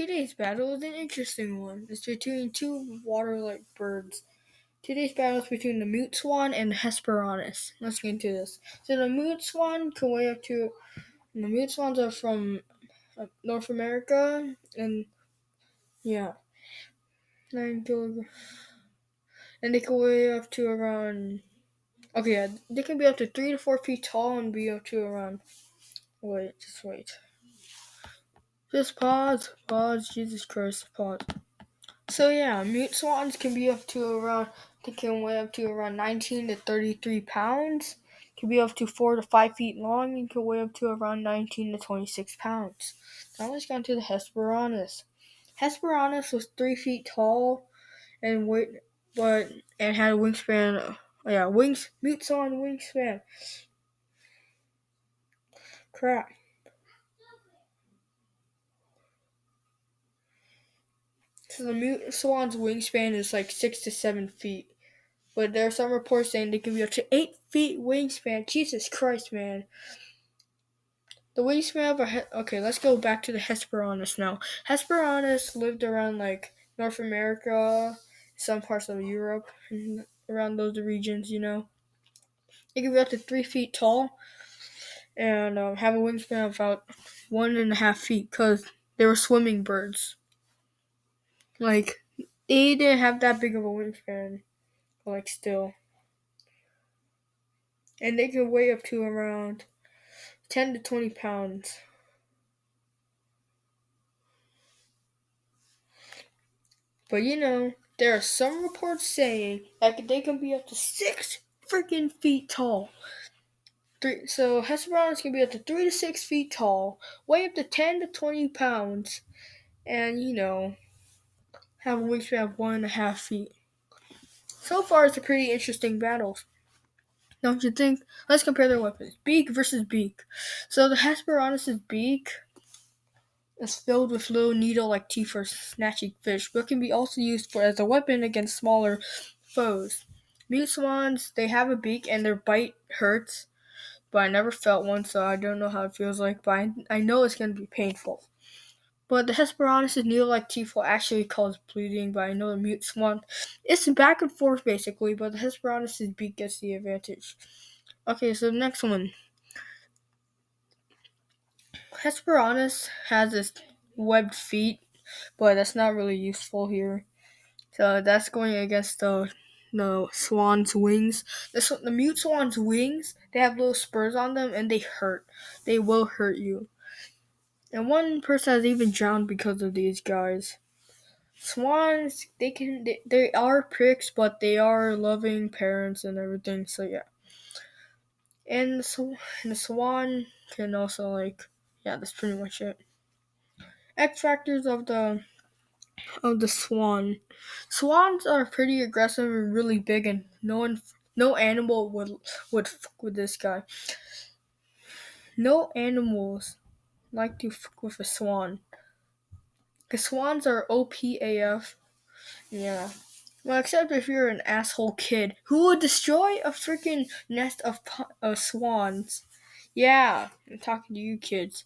today's battle is an interesting one. It's between two water-like birds. Today's battle is between the Mute Swan and the Hesperornis. Let's get into this. So the Mute Swan can weigh up to. The Mute Swans are from North America, and yeah, 9 kilograms, and they can weigh up to around. Okay, yeah, they can be up to 3 to 4 feet tall and be up to around. Wait. Just pause. Jesus Christ, pause. So yeah, mute swans can be up to around. They can weigh up to around 19 to 33 pounds. Can be up to 4 to 5 feet long and can weigh up to around 19 to 26 pounds. Now let's go into the Hesperornis. Hesperornis was 3 feet tall and had a wingspan. Mute swan wingspan. Crap. So the mute swan's wingspan is like 6 to 7 feet. But there are some reports saying they can be up to 8 feet wingspan. Jesus Christ, man. The wingspan of okay, let's go back to the Hesperornis now. Hesperornis lived around like North America, some parts of Europe, and around those regions, It can be up to 3 feet tall and have a wingspan of about 1.5 feet because they were swimming birds. Like, they didn't have that big of a wingspan, like, still. And they can weigh up to around 10 to 20 pounds. But there are some reports saying that they can be up to 6 freaking feet tall. So Hesperornis can be up to 3 to 6 feet tall, weigh up to 10 to 20 pounds, and have a wingspan of 1.5 feet. So far, it's a pretty interesting battle. Don't you think? Let's compare their weapons. Beak versus beak. So the Hesperornis' beak is filled with little needle-like teeth for snatching fish, but can be also used as a weapon against smaller foes. Mute swans, they have a beak and their bite hurts, but I never felt one, so I don't know how it feels like, but I know it's going to be painful. But the Hesperornis' needle-like teeth will actually cause bleeding, but I know the mute swan, it's back and forth basically, but the Hesperornis' beak gets the advantage. Okay, so the next one. Hesperornis has its webbed feet, but that's not really useful here. So that's going against the swan's wings. The mute swan's wings, they have little spurs on them and they hurt. They will hurt you. And one person has even drowned because of these guys. Swans, they are pricks, but they are loving parents and everything. So yeah. And the swan can also that's pretty much it. X factors of the swan. Swans are pretty aggressive and really big, and no animal would fuck with this guy. No animals like to fuck with a swan. Cause swans are OPAF. Yeah. Well, except if you're an asshole kid who would destroy a freaking nest of swans. Yeah, I'm talking to you kids.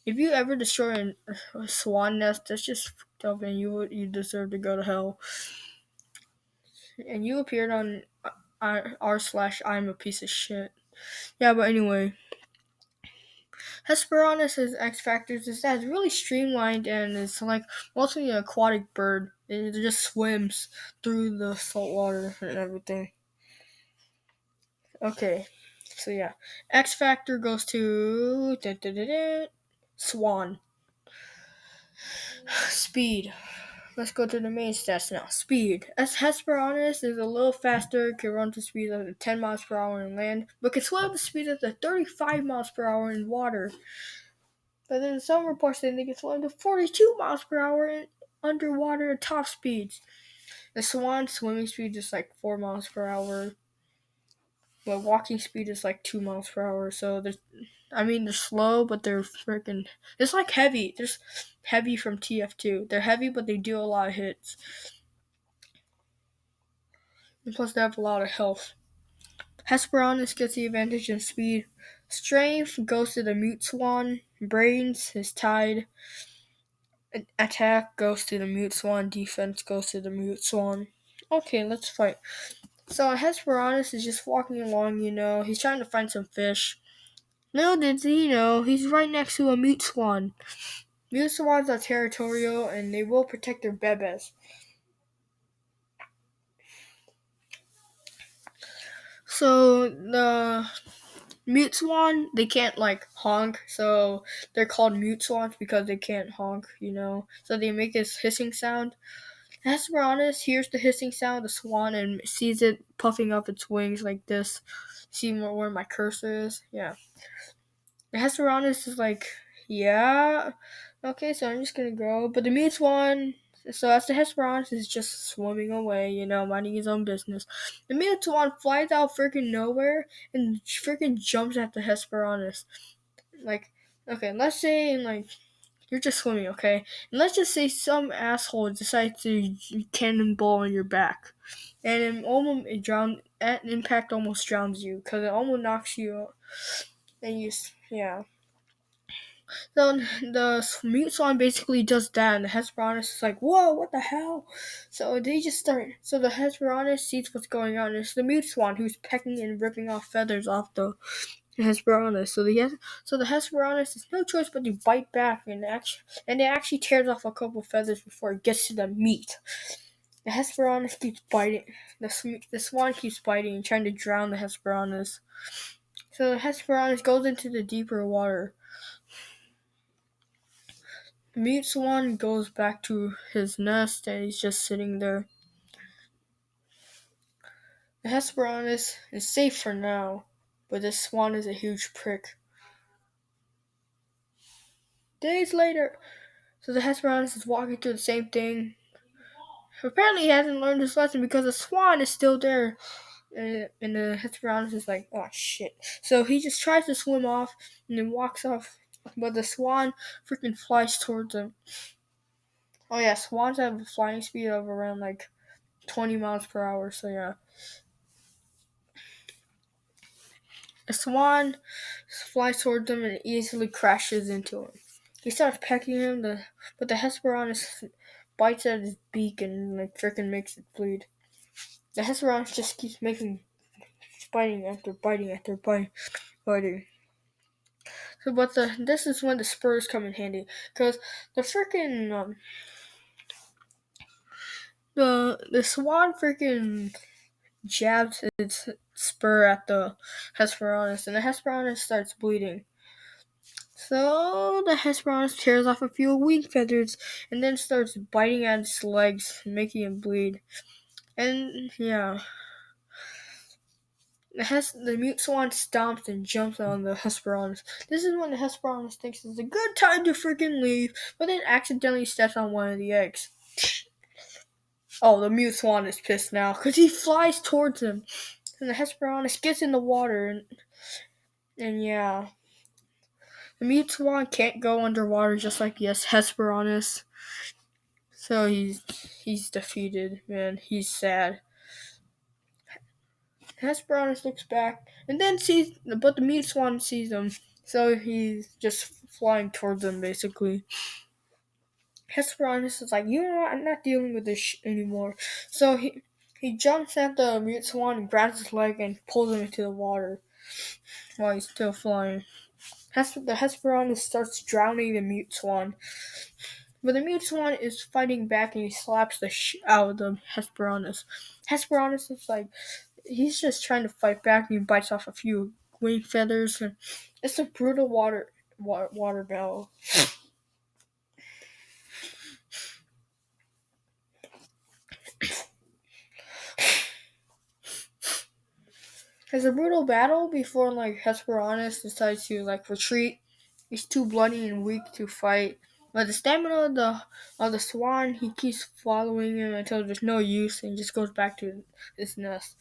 If you ever destroy a swan nest, that's just fucked up, and you deserve to go to hell. And you appeared on r/I'm a piece of shit. Yeah, but anyway, Hesperornis' X factors is that it's really streamlined and it's like mostly an aquatic bird. It just swims through the salt water and everything. Okay, so yeah, X factor goes to swan. Speed. Let's go to the main stats now. Speed. As Hesperornis is a little faster, can run to speeds up to 10 miles per hour in land, but can swim to speeds up to 35 miles per hour in water. But then some reports say they can swim to 42 miles per hour in underwater at top speeds. The swan's swimming speed is like 4 miles per hour, but walking speed is like 2 miles per hour. So they're slow, but they're freaking. It's like heavy. There's heavy from TF2. They're heavy, but they do a lot of hits. And plus, they have a lot of health. Hesperornis gets the advantage in speed. Strength goes to the mute swan. Brains is tied. Attack goes to the Mute Swan, defense goes to the Mute Swan. Okay, let's fight. So Hesperornis is just walking along, he's trying to find some fish. Little did he know, he's right next to a Mute Swan. Mute Swans are territorial and they will protect their bebes. So the Mute Swan, they can't honk, so they're called Mute Swans because they can't honk, So they make this hissing sound. Hesperornis hears the hissing sound of the swan and sees it puffing up its wings like this. See where my cursor is? Yeah. The Hesperornis is like, yeah, okay, so I'm just gonna go. But the Mute Swan, so as the Hesperornis is just swimming away, minding his own business, the Mute Swan flies out freaking nowhere and freaking jumps at the Hesperornis. Okay, let's say, you're just swimming, okay? And let's just say some asshole decides to cannonball on your back. And at impact almost drowns you, because it almost knocks you out. And yeah. So the Mute Swan basically does that, and the Hesperornis is like, whoa, what the hell? So they just start. So the Hesperornis sees what's going on. It's the Mute Swan who's pecking and ripping off feathers off the Hesperornis. So the Hesperornis has no choice but to bite back, and it actually tears off a couple feathers before it gets to the meat. The Hesperornis keeps biting. The Swan keeps biting and trying to drown the Hesperornis. So the Hesperornis goes into the deeper water. The Mute Swan goes back to his nest and he's just sitting there. The Hesperornis is safe for now, but this swan is a huge prick. Days later, so the Hesperornis is walking through the same thing. Apparently he hasn't learned his lesson because the swan is still there. And the Hesperornis is like, oh shit. So he just tries to swim off and then walks off. But the swan freaking flies towards him. Oh yeah, swans have a flying speed of around 20 miles per hour, so yeah. The swan flies towards him and easily crashes into him. He starts pecking him, but the Hesperornis bites at his beak and freaking makes it bleed. The Hesperornis just keeps biting after biting after biting. So, but this is when the spurs come in handy, because the freaking the swan freaking jabs its spur at the Hesperornis, and the Hesperornis starts bleeding. So the Hesperornis tears off a few wing feathers and then starts biting at its legs, making it bleed. And yeah. The Mute Swan stomps and jumps on the Hesperornis. This is when the Hesperornis thinks it's a good time to freaking leave, but then accidentally steps on one of the eggs. Oh, the Mute Swan is pissed now, because he flies towards him. And the Hesperornis gets in the water, and yeah. The Mute Swan can't go underwater just like Hesperornis. So he's defeated, man. He's sad. Hesperornis looks back and then but the Mute Swan sees him, so he's just flying towards him basically. Hesperornis is like, you know what? I'm not dealing with this anymore. So he jumps at the Mute Swan and grabs his leg and pulls him into the water while he's still flying. The Hesperornis starts drowning the Mute Swan. But the Mute Swan is fighting back and he slaps the out of the Hesperornis. Hesperornis is like, he's just trying to fight back and he bites off a few wing feathers. And it's a brutal water battle. It's a brutal battle before Hesperornis decides to retreat. He's too bloody and weak to fight. But the stamina of the swan, he keeps following him until there's no use and just goes back to his nest.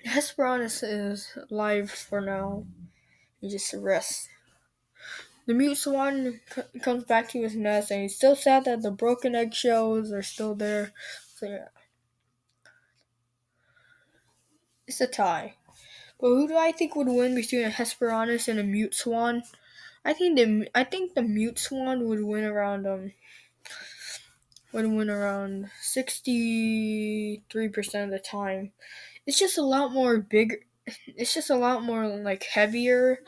Hesperornis is alive for now. He just rests. The Mute Swan comes back to his nest and he's still sad that the broken eggshells are still there. So yeah. It's a tie. But who do I think would win between a Hesperornis and a Mute Swan? I think the Mute Swan would win around 63% of the time. It's just a lot more bigger. It's just a lot more like heavier,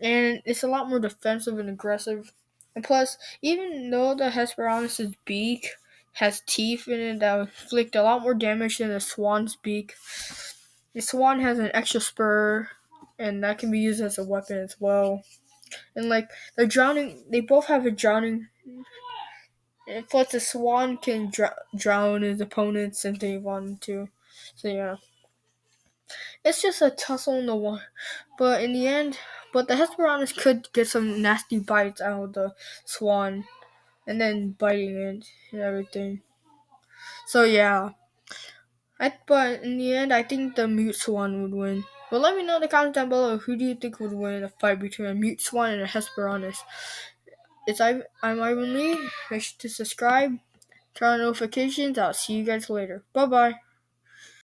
and it's a lot more defensive and aggressive. And plus, even though the Hesperornis' beak has teeth in it that inflict a lot more damage than the swan's beak, the swan has an extra spur, and that can be used as a weapon as well. And like they both have a drowning. And plus, the swan can drown his opponents if they want to. So yeah, it's just a tussle in the water. But in the end, the Hesperornis could get some nasty bites out of the swan, and then biting it and everything. So yeah, but in the end, I think the Mute Swan would win. But let me know in the comments down below, who do you think would win in a fight between a Mute Swan and a Hesperornis? I'm Ivan Lee. Make sure to subscribe, turn on notifications. I'll see you guys later. Bye bye.